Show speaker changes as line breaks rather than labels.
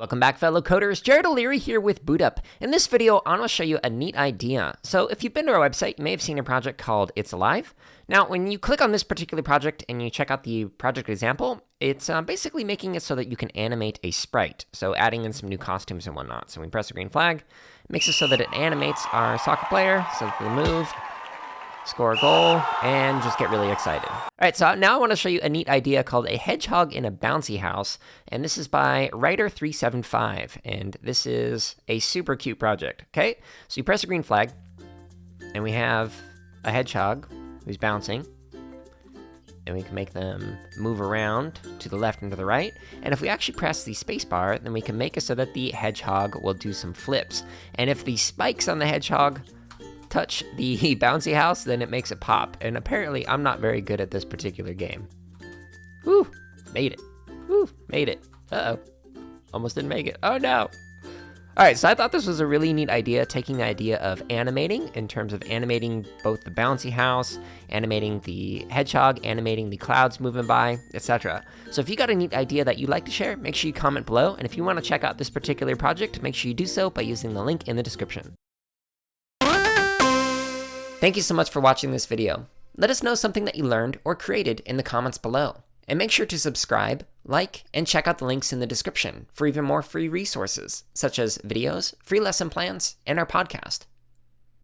Welcome back, fellow coders. Jared O'Leary here with BootUp. In this video, I want to show you a neat idea. So if you've been to our website, you may have seen a project called It's Alive. Now, when you click on this particular project and you check out the project example, it's basically making it so that you can animate a sprite. So adding in some new costumes and whatnot. So when we press the green flag, it makes it so that it animates our soccer player so that they move, score a goal, and just get really excited. All right, so now I want to show you a neat idea called a hedgehog in a bouncy house, and this is by Writer375, and this is a super cute project, okay? So you press the green flag, and we have a hedgehog who's bouncing, and we can make them move around to the left and to the right, and if we actually press the space bar, then we can make it so that the hedgehog will do some flips, and if the spikes on the hedgehog touch the bouncy house, then it makes it pop. And apparently, I'm not very good at this particular game. Woo! Made it. Woo! Made it. Uh-oh. Almost didn't make it. Oh, no! Alright, so I thought this was a really neat idea, taking the idea of animating, in terms of animating both the bouncy house, animating the hedgehog, animating the clouds moving by, etc. So if you got a neat idea that you'd like to share, make sure you comment below. And if you want to check out this particular project, make sure you do so by using the link in the description. Thank you so much for watching this video. Let us know something that you learned or created in the comments below. And make sure to subscribe, like, and check out the links in the description for even more free resources, such as videos, free lesson plans, and our podcast.